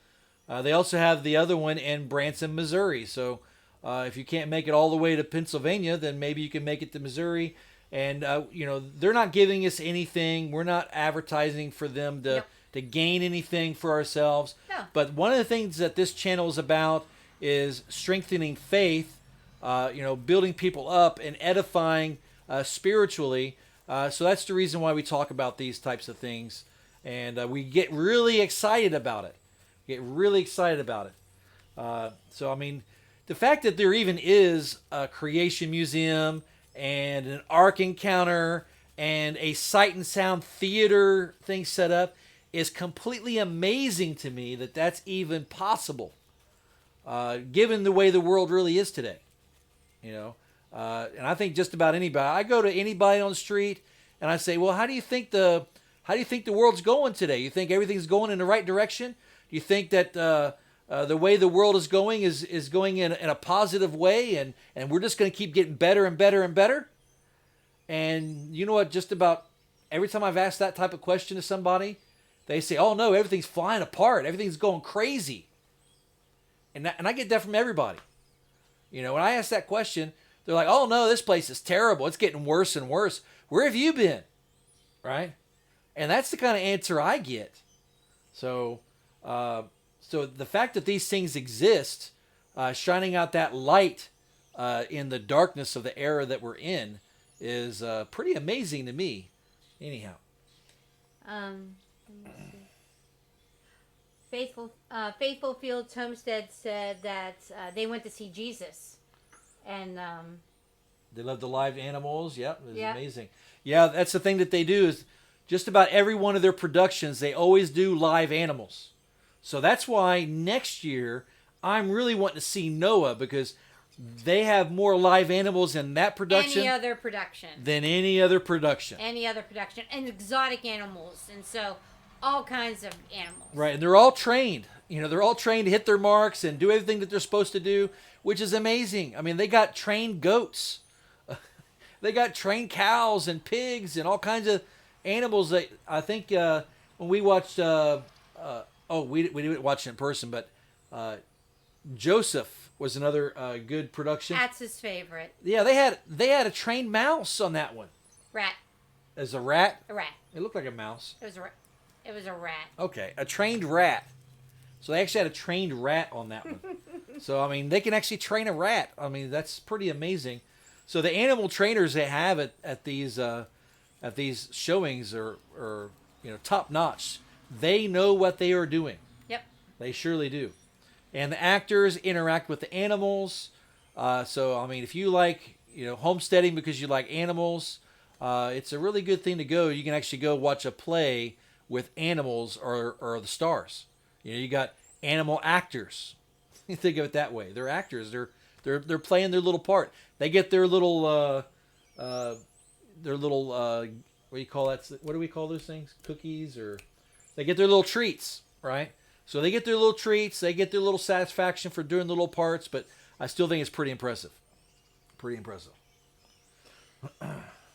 They also have the other one in Branson, Missouri. So if you can't make it all the way to Pennsylvania, then maybe you can make it to Missouri. And they're not giving us anything. We're not advertising for them to gain anything for ourselves.
No.
But one of the things that this channel is about is strengthening faith. Building people up and edifying spiritually. So that's the reason why we talk about these types of things, and we get really excited about it. So I mean, the fact that there even is a creation museum and an Ark Encounter and a Sight and Sound theater thing set up is completely amazing to me. That's even possible, given the way the world really is today. And I think just about anybody. I go to anybody on the street and I say, "Well, how do you think the world's going today? You think everything's going in the right direction? Do you think that the way the world is going is going in a positive way, and we're just going to keep getting better and better and better?" And you know what? Just about every time I've asked that type of question to somebody, they say, "Oh no, everything's flying apart. Everything's going crazy." And I get that from everybody. When I ask that question, they're like, "Oh no, this place is terrible. It's getting worse and worse. Where have you been?" Right? And that's the kind of answer I get. So the fact that these things exist, shining out that light in the darkness of the era that we're in, is pretty amazing to me. Anyhow.
Let me see. Faithful Fields Homestead said that they went to see Jesus, and
they love the live animals. Yep, it's
yeah.
amazing. Yeah, that's the thing that they do is just about every one of their productions, they always do live animals. So that's why next year I'm really wanting to see Noah, because they have more live animals in that production
any other production
than any other production.
And exotic animals, and so all kinds of animals.
Right, and they're all trained. They're all trained to hit their marks and do everything that they're supposed to do, which is amazing. I mean, they got trained goats. They got trained cows and pigs and all kinds of animals that I think when we watched, we didn't watch it in person, but Joseph was another good production.
That's his favorite.
Yeah, they had a trained mouse on that one.
Rat.
As a rat?
A rat.
It looked like a mouse.
It was a rat.
Okay, a trained rat. So they actually had a trained rat on that one. So, I mean, they can actually train a rat. I mean, that's pretty amazing. So the animal trainers they have at these showings are top notch. They know what they are doing.
Yep.
They surely do. And the actors interact with the animals. So, I mean, if you like, homesteading because you like animals, it's a really good thing to go. You can actually go watch a play with animals or the stars. You got animal actors. You think of it that way. They're actors. They're playing their little part. They get their little what do you call that? What do we call those things? Cookies, or they get their little treats, right? So they get their little treats. They get their little satisfaction for doing the little parts. But I still think it's pretty impressive. Pretty impressive.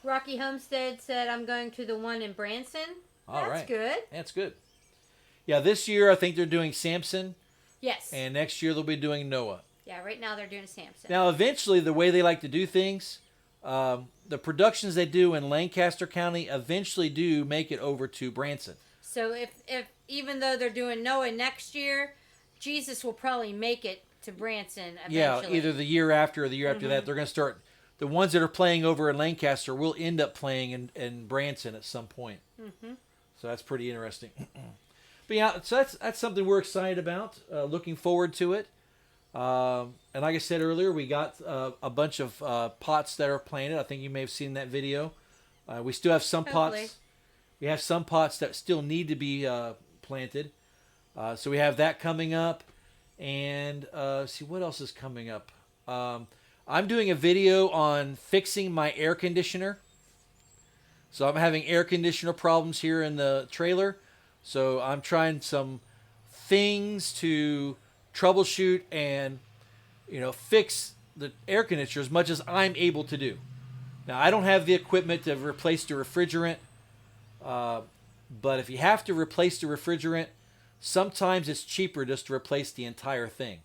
Rocky Homestead said, "I'm going to the one in Branson."
All right.
That's good.
That's good. Yeah, this year I think they're doing Samson.
Yes.
And next year they'll be doing Noah.
Yeah, right now they're doing Samson.
Now, eventually, the way they like to do things, the productions they do in Lancaster County eventually do make it over to Branson.
So if even though they're doing Noah next year, Jesus will probably make it to Branson eventually.
Yeah, either the year after or the year after that. They're going to start. The ones that are playing over in Lancaster will end up playing in Branson at some point. Mm-hmm. So that's pretty interesting. But yeah, so that's something we're excited about. Looking forward to it. And like I said earlier, we got a bunch of pots that are planted. I think you may have seen that video. We still have some pots. We have some pots that still need to be planted. So we have that coming up. And see what else is coming up. I'm doing a video on fixing my air conditioner. So I'm having air conditioner problems here in the trailer. So I'm trying some things to troubleshoot and, fix the air conditioner as much as I'm able to do. Now, I don't have the equipment to replace the refrigerant. But if you have to replace the refrigerant, sometimes it's cheaper just to replace the entire thing.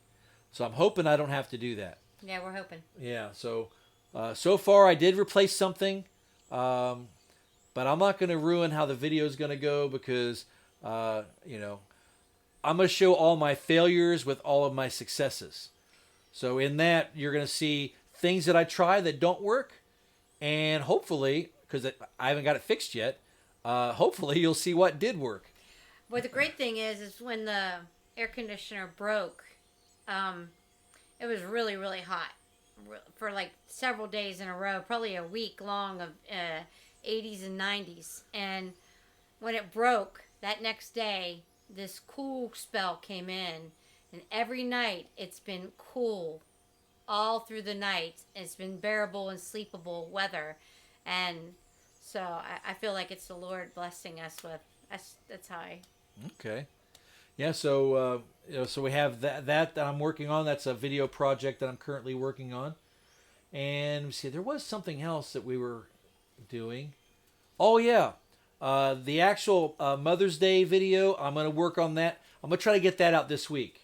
So I'm hoping I don't have to do that.
Yeah, we're hoping.
Yeah, so far I did replace something, but I'm not going to ruin how the video is going to go because, I'm going to show all my failures with all of my successes. So in that, you're going to see things that I try that don't work, and hopefully, because I haven't got it fixed yet, hopefully you'll see what did work.
Well, the great thing is when the air conditioner broke, it was really, really hot for like several days in a row, probably a week long of 80s and 90s. And when it broke, that next day, this cool spell came in. And every night, it's been cool all through the night. It's been bearable and sleepable weather. And so I feel like it's the Lord blessing us with. That's how I...
Okay. Yeah, so so we have that I'm working on. That's a video project that I'm currently working on. And let me see, there was something else that we were doing. Oh yeah, the actual Mother's Day video. I'm going to work on that. I'm going to try to get that out this week.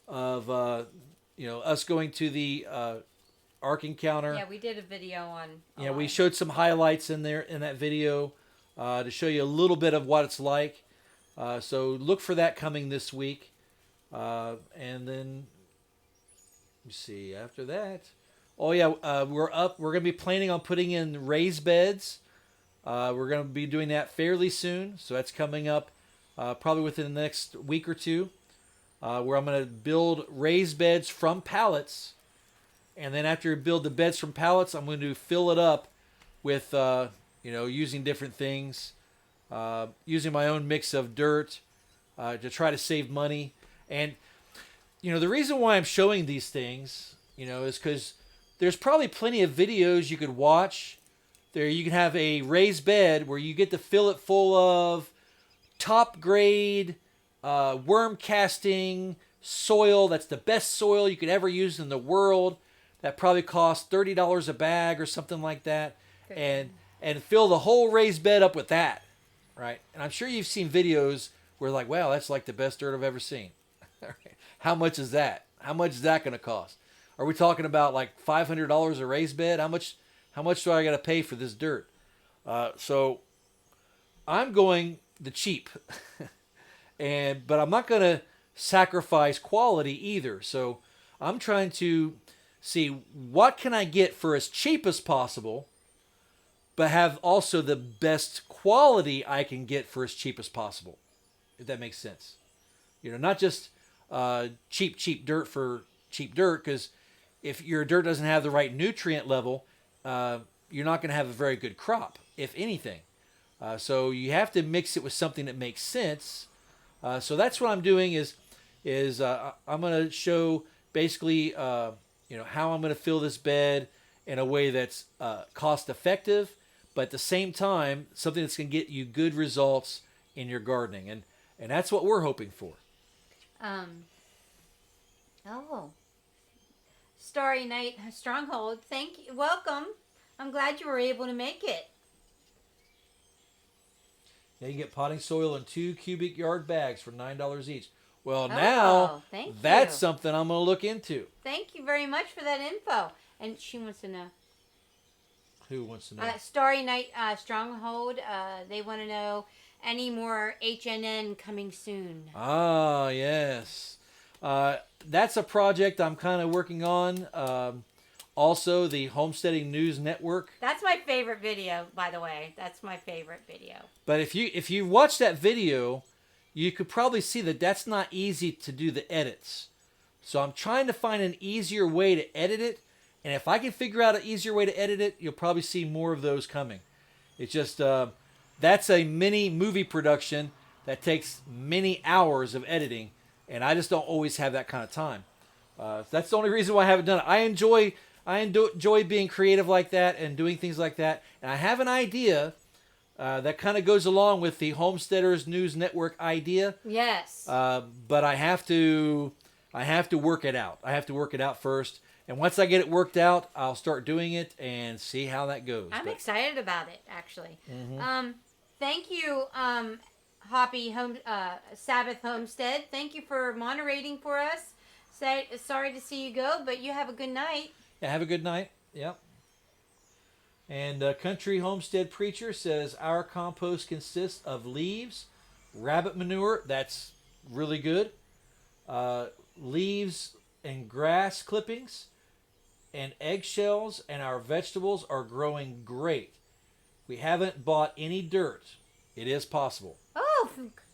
Of us going to the Ark Encounter.
Yeah, we did a video on.
Yeah, we showed some highlights in there in that video to show you a little bit of what it's like. So look for that coming this week. And then, let me see, after that. Oh, yeah, we're going to be planning on putting in raised beds. We're going to be doing that fairly soon. So that's coming up probably within the next week or two. Where I'm going to build raised beds from pallets. And then after I build the beds from pallets, I'm going to fill it up with, using different things. Using my own mix of dirt to try to save money. And, the reason why I'm showing these things, is because there's probably plenty of videos you could watch. There you can have a raised bed where you get to fill it full of top grade worm casting soil. That's the best soil you could ever use in the world. That probably costs $30 a bag or something like that. And fill the whole raised bed up with that. Right? And I'm sure you've seen videos where like, wow, that's like the best dirt I've ever seen. How much is that? How much is that going to cost? Are we talking about like $500 a raised bed? How much do I got to pay for this dirt? So I'm going the cheap. But I'm not going to sacrifice quality either. So I'm trying to see what can I get for as cheap as possible, but have also the best quality I can get for as cheap as possible, if that makes sense. Not just cheap dirt for cheap dirt, because if your dirt doesn't have the right nutrient level, you're not going to have a very good crop, if anything. So you have to mix it with something that makes sense. So that's what I'm doing is I'm going to show basically how I'm going to fill this bed in a way that's cost effective, but at the same time, something that's going to get you good results in your gardening. And that's what we're hoping for.
Starry Night Stronghold, thank you. Welcome. I'm glad you were able to make it.
Yeah, you can get potting soil in 2 cubic yard bags for $9 each. Well, now that's something I'm going to look into.
Thank you very much for that info. And she wants to know.
Who wants to know?
Starry Night Stronghold. They want to know any more HNN coming soon.
Ah, yes. That's a project I'm kind of working on. Also, the Homesteading News Network.
That's my favorite video, by the way. That's my favorite video.
But if you watch that video, you could probably see that that's not easy to do the edits. So I'm trying to find an easier way to edit it. And if I can figure out an easier way to edit it, you'll probably see more of those coming. It's just, that's a mini movie production that takes many hours of editing. And I just don't always have that kind of time. That's the only reason why I haven't done it. I I enjoy being creative like that and doing things like that. And I have an idea that kind of goes along with the Homesteaders News Network idea.
Yes.
But I have to work it out. I have to work it out first. And once I get it worked out, I'll start doing it and see how that goes.
I'm excited about it, actually.
Mm-hmm.
Thank you, Hoppy Sabbath Homestead. Thank you for moderating for us. Sorry to see you go, but you have a good night.
Yeah, have a good night. Yep. And Country Homestead Preacher says, our compost consists of leaves, rabbit manure, that's really good, leaves and grass clippings, and eggshells, and our vegetables are growing great. We haven't bought any dirt. It is possible.
Oh,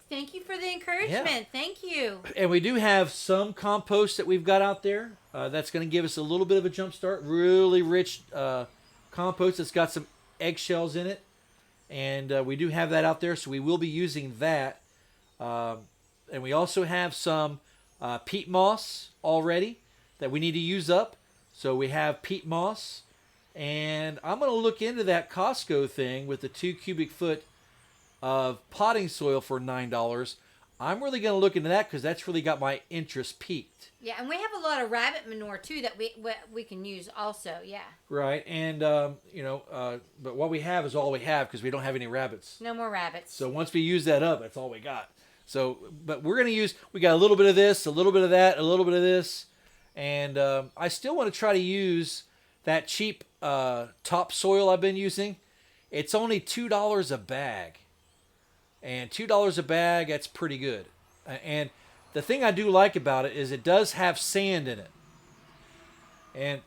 thank you for the encouragement.
Yeah.
Thank you.
And we do have some compost that we've got out there. That's going to give us a little bit of a jump start. Really rich compost that's got some eggshells in it. And we do have that out there, so we will be using that. And we also have some peat moss already that we need to use up. So we have peat moss. And I'm going to look into that Costco thing with the 2 cubic foot of potting soil for $9. I'm really going to look into that because that's really got my interest peaked.
Yeah, and we have a lot of rabbit manure too that we can use also. Yeah.
Right, and but what we have is all we have because we don't have any rabbits.
No more rabbits.
So once we use that up, that's all we got. So, but we're going to use. We got a little bit of this, a little bit of that, a little bit of this, and I still want to try to use that cheap topsoil I've been using. It's only $2 a bag. And $2 a bag, that's pretty good. And the thing I do like about it is it does have sand in it. And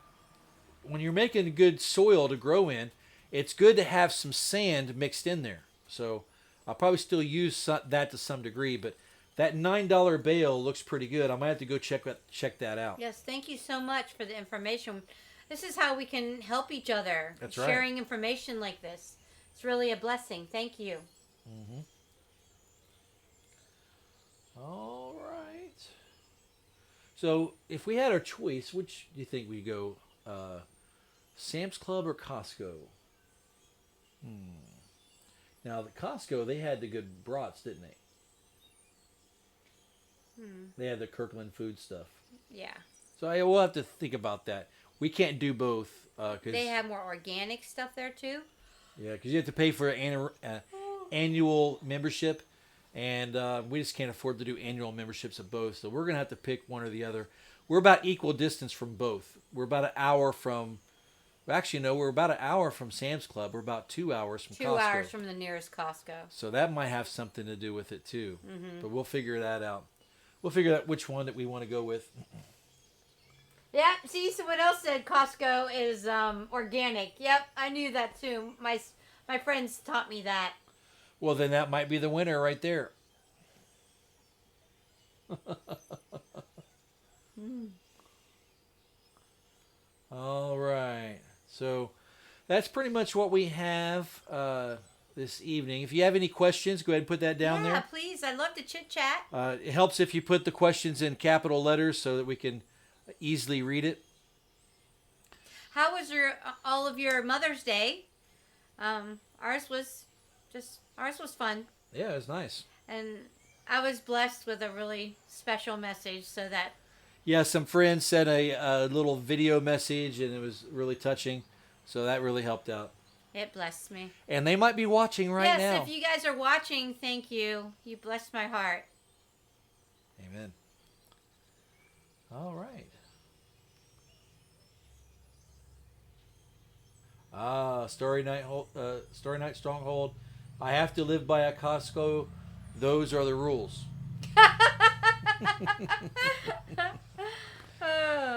when you're making good soil to grow in, it's good to have some sand mixed in there. So I'll probably still use that to some degree, but that $9 bale looks pretty good. I might have to go check that out.
Yes, thank you so much for the information. This is how we can help each other.
That's right.
Sharing information like this. It's really a blessing. Thank you.
Mm-hmm. All right. So, if we had our choice, which do you think we go? Sam's Club or Costco? Now, the Costco, they had the good brats, didn't they? They had the Kirkland food stuff.
Yeah.
So, we'll have to think about that. We can't do both.
They have more organic stuff there, too?
Yeah, because you have to pay for an annual membership. And we just can't afford to do annual memberships of both. So we're going to have to pick one or the other. We're about equal distance from both. We're about an hour from... Actually, no, we're about an hour from Sam's Club. We're about 2 hours from Costco.
2 hours from the nearest Costco.
So that might have something to do with it, too.
Mm-hmm.
But we'll figure that out. We'll figure out which one that we want to go with.
Yeah, see, someone else said Costco is organic. Yep, I knew that, too. My friends taught me that.
Well, then that might be the winner right there. All right. So that's pretty much what we have this evening. If you have any questions, go ahead and put that down there.
Yeah, please. I'd love to chit-chat.
It helps if you put the questions in capital letters so that we can easily read it.
How was all of your Mother's Day? Ours was fun.
Yeah, it was nice.
And I was blessed with a really special message so that...
Yeah, some friends sent a little video message, and it was really touching. So that really helped out.
It blessed me.
And they might be watching right now.
Yes, if you guys are watching, thank you. You blessed my heart.
Amen. All right. Starry Night Stronghold. I have to live by a Costco. Those are the rules.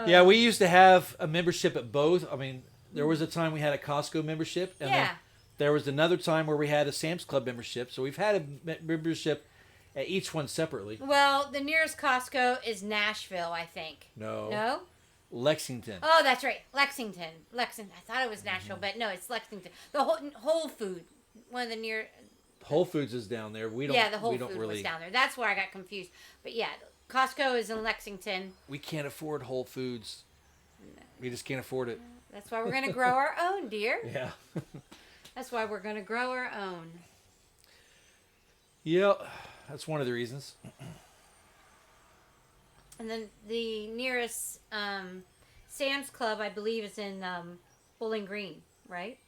Yeah, we used to have a membership at both. I mean, there was a time we had a Costco membership, and then there was another time where we had a Sam's Club membership. So we've had a membership at each one separately.
Well, the nearest Costco is Nashville, I think.
No? Lexington.
Oh, that's right. Lexington. I thought it was Nashville, but no, it's Lexington. The Whole Food, one of the near...
Whole Foods is down there. The
Whole Food was down there. That's where I got confused. But yeah, Costco is in Lexington.
We can't afford Whole Foods. We just can't afford it.
That's why we're going to grow our own, dear.
Yeah.
That's why we're going to grow our own.
Yep. That's one of the reasons.
And then the nearest Sam's Club, I believe, is in Bowling Green, right?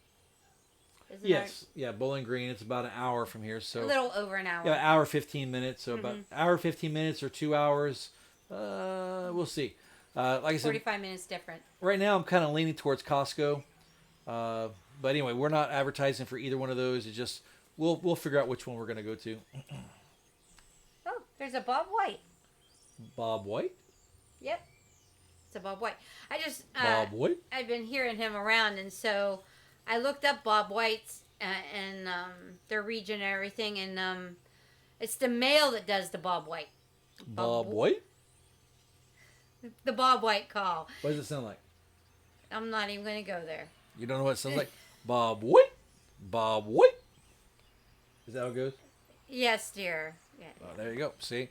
Isn't
Yes. Yeah, Bowling Green. It's about an hour from here. So
a little over an hour.
Yeah, hour 15 minutes. So about hour 15 minutes or 2 hours. We'll see. Like I said,
45 minutes different.
right now I'm kind of leaning towards Costco. But anyway, we're not advertising for either one of those. It's just we'll figure out which one we're going to go to.
Oh, there's a Bob White.
Bob White?
Yep. It's a Bob White. I just
Bob White?
I've been hearing him around, and so I looked up Bob White's and their region and everything, and it's the male that does the Bob White.
Bob White?
The Bob White call.
What does it sound like?
I'm not even going to go there.
You don't know what it sounds like? Bob White? Bob White? Is that how it goes?
Yes, dear. Yeah.
Oh, there you go. See?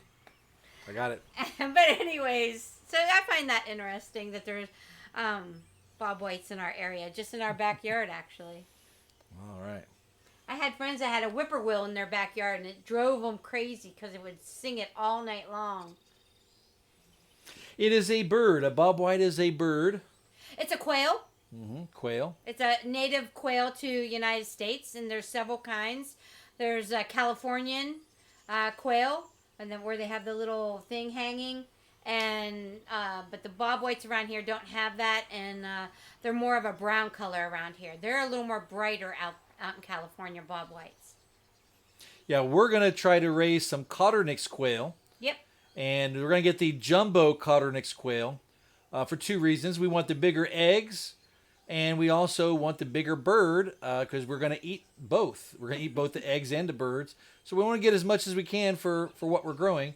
I got it.
But anyways, so I find that interesting that there's Bob Whites in our area, just in our backyard, actually.
All right.
I had friends that had a whippoorwill in their backyard, and it drove them crazy because it would sing it all night long.
It is a bird. A Bob White is a bird.
It's a quail.
Quail.
It's a native quail to United States, and there's several kinds. There's a Californian quail, and then where they have the little thing hanging, and but the Bob Whites around here don't have that, and they're more of a brown color around here. They're a little more brighter out in California, Bob Whites.
Yeah, we're going to try to raise some Cotternix quail.
Yep.
And we're going to get the jumbo Cotternix quail for two reasons. We want the bigger eggs, and we also want the bigger bird because we're going to eat both. We're going to eat both the eggs and the birds. So we want to get as much as we can for what we're growing.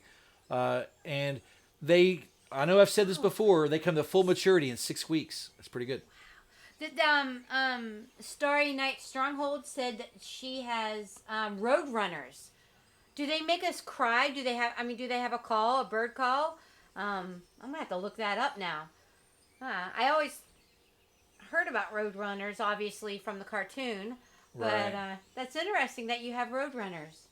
And I know I've said this before, they come to full maturity in 6 weeks. That's pretty good.
Did Starry Night Stronghold said that she has Roadrunners. Do they make us cry? Do they have a call, a bird call? I'm gonna have to look that up now. I always heard about Roadrunners, obviously from the cartoon, but
Right.
That's interesting that you have Roadrunners.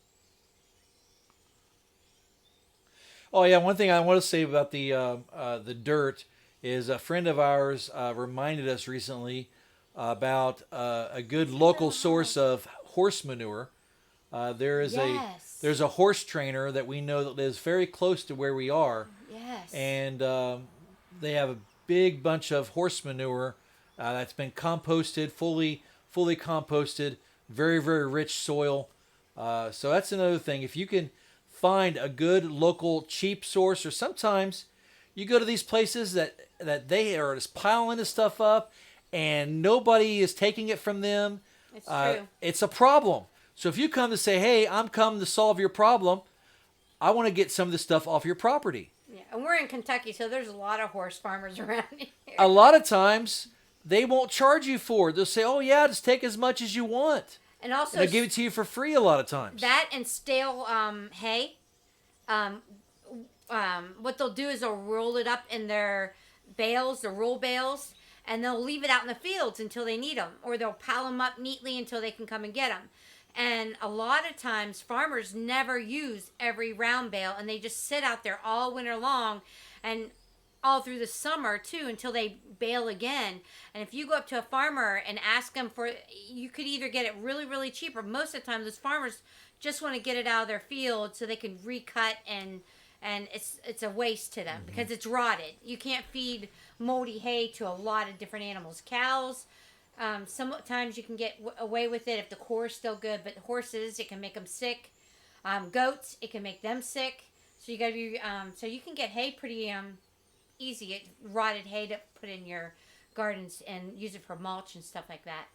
Oh yeah, one thing I want to say about the dirt is a friend of ours reminded us recently about a good local source of horse manure. There's a horse trainer that we know that lives very close to where we are.
Yes.
And they have a big bunch of horse manure that's been composted, fully composted, very, very rich soil. So that's another thing. If you can find a good local cheap source, or sometimes you go to these places that they are just piling this stuff up and nobody is taking it from them.
It's true.
It's a problem. So if you come to say, hey, I'm come to solve your problem, I want to get some of this stuff off your property.
Yeah, and we're in Kentucky, so there's a lot of horse farmers around here.
A lot of times, they won't charge you for it. They'll say, oh, yeah, just take as much as you want.
And also,
And they'll give it to you for free a lot of times.
that and stale hay. What they'll do is they'll roll it up in their bales, the roll bales, and they'll leave it out in the fields until they need them, or they'll pile them up neatly until they can come and get them. And a lot of times, farmers never use every round bale, and they just sit out there all winter long, and all through the summer too, until they bale again. And if you go up to a farmer and ask them for, you could either get it really, really cheap, or most of the time, those farmers just want to get it out of their field so they can recut, and it's a waste to them because it's rotted. You can't feed moldy hay to a lot of different animals. Cows, sometimes you can get away with it if the core is still good, but horses, it can make them sick. Goats, it can make them sick. So you gotta be so you can get hay pretty easy, rotted hay to put in your gardens and use it for mulch and stuff like that.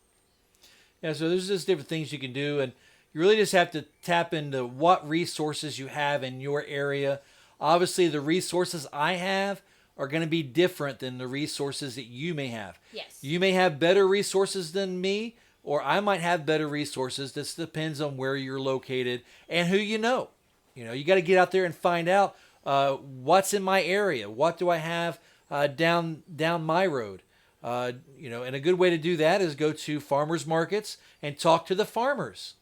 Yeah, so there's just different things you can do, and you really just have to tap into what resources you have in your area. Obviously, the resources I have are going to be different than the resources that you may have.
Yes.
You may have better resources than me, or I might have better resources. This depends on where you're located and who you know. You know, you got to get out there and find out what's in my area. What do I have down my road? And a good way to do that is go to farmers markets and talk to the farmers.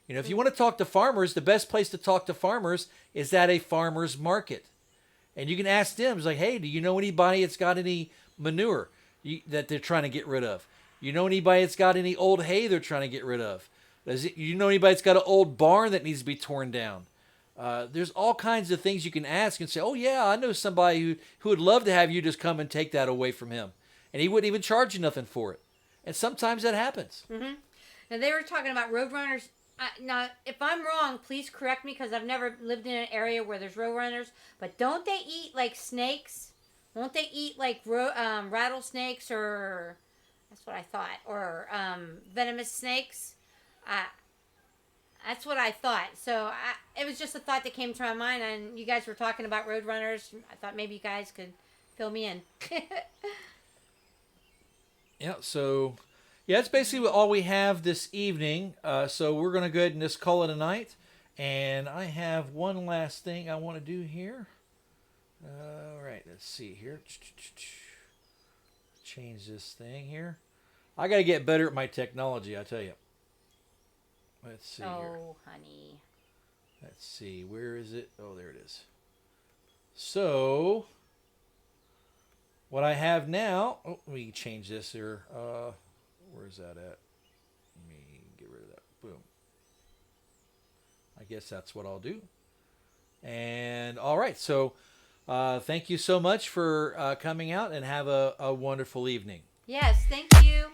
If you want to talk to farmers, the best place to talk to farmers is at a farmer's market. And you can ask them, it's like, hey, do you know anybody that's got any manure that they're trying to get rid of? You know anybody that's got any old hay they're trying to get rid of? You know anybody that's got an old barn that needs to be torn down? There's all kinds of things you can ask and say, oh, yeah, I know somebody who would love to have you just come and take that away from him. And he wouldn't even charge you nothing for it. And sometimes that happens.
Mm-hmm. And they were talking about Roadrunners. Now, if I'm wrong, please correct me, because I've never lived in an area where there's Roadrunners. But don't they eat like snakes? Won't they eat like rattlesnakes, or that's what I thought, or venomous snakes? That's what I thought. So it was just a thought that came to my mind, and you guys were talking about Roadrunners. I thought maybe you guys could fill me in.
Yeah, so that's basically all we have this evening. So we're going to go ahead and just call it a night. And I have one last thing I want to do here. All right, let's see here. Change this thing here. I got to get better at my technology, I tell you. Let's see here.
Oh, honey.
Let's see, where is it? Oh, there it is. So what I have now, let me change this here. Where's that at? Let me get rid of that. Boom. I guess that's what I'll do. And all right, so thank you so much for coming out, and have a wonderful evening.
Yes, thank you.